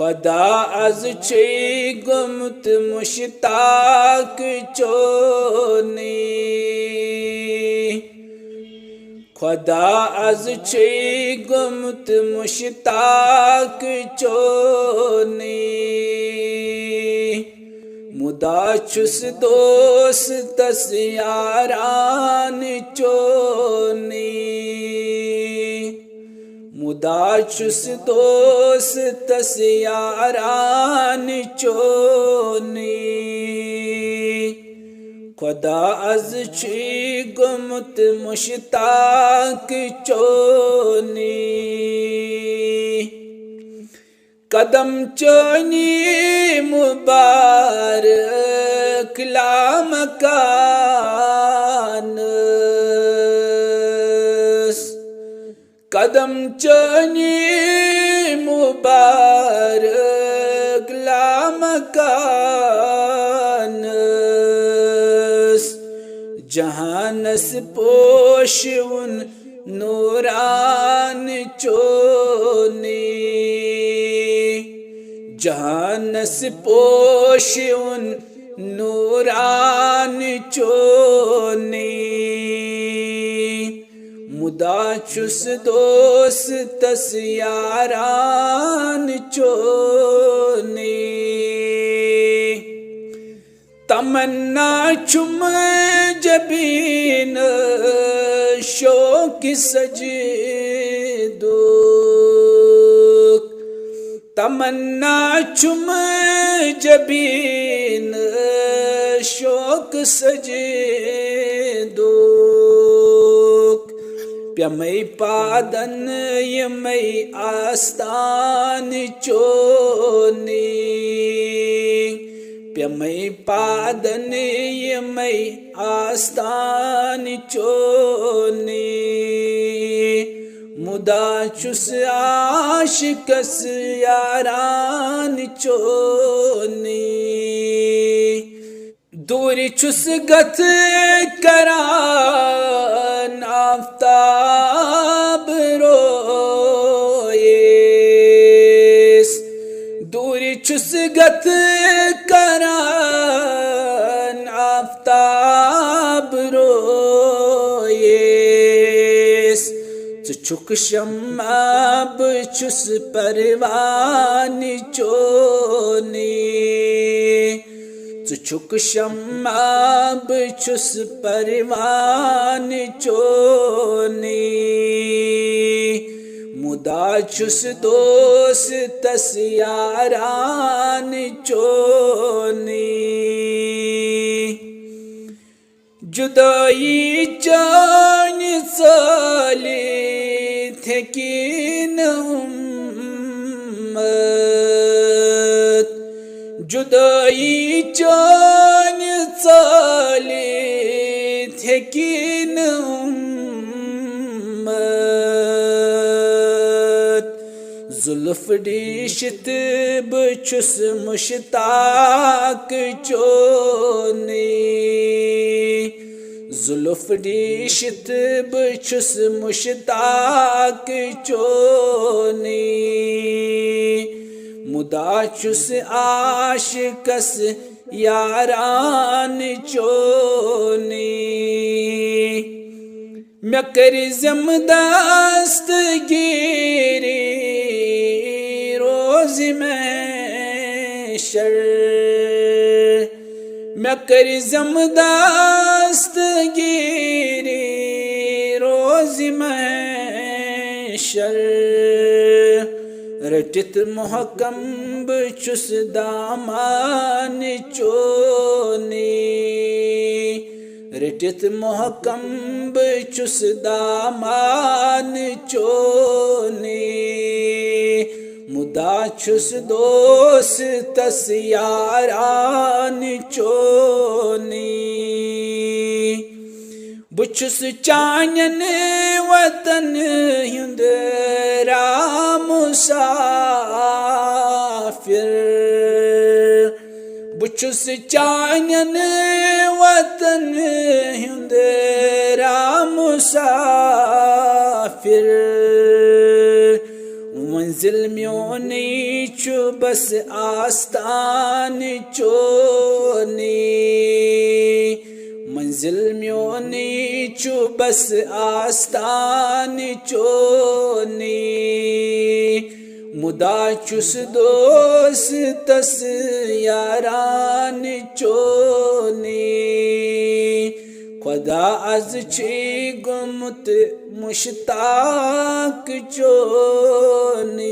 खुदा अज छे गुमत मुश्ताक चोनी खुदा अज छे गुमत मुश्ताक चोनी मुदा छुस दोस्तस यारान चोनी मुदा छुस दोस्तस यारान चोनी खुदा अज छे गुमत मुश्ताक चोनी कदम चोनी मुबारक लामकान कदम चोनी मुबारक लामकान जहानस पोश उन नूरान चोनी जहानस पोश उन नूरान चोनी मुदा छुस दोस्तस यारान चोनी तमन्ना छुम जबीन शोक सजदो तमन्ना छुम जबीन शोक सजदो प्यमई पादन यमई आस्तान चोनी प्यमई पादन यमई आस्तान चोनी मुदा छुस आशिकस यारान चोनी दूरी छुस गथ करान आफ्ताब रोएस दूरी छुस गथ करान आफ्ताब रोएस छुक शम्माब छुस परवान चोनी छुक शम्माब छुस परवान चोनी मुदा छुस दोस्तस यारान चोनी जुदाई जान साली थे कि न उम्मत जुदाई जान साली थे कि न उम्मत जुल्फ डिशत बछुस मुश्ताक चोनी जुल्फ डिशत बछुस मुश्ताक चोनी मुदा छुस आशिकस यारान चोनी मैं कर जमदस्तगीरी रोज में शर मैं कर जमदस्तगीरी रोज में शर रटित मोहकम बछुस दामान चोनी रटित मोहकम बछुस दामान चोनी मुदा छुस दोस्तस यारान चोनी बुछुस चानन वतन हुंद मुसाफिर बुछुस चानन वतन हुंद मुसाफिर मंजिल म्योनी छु बस आस्तान चोनी मंजिल म्योनी छु बस आस्तान चोनी मुदा चुस दोस्तस यारान चोनी खुदा अज छी गुमत मुश्ताक चोनी।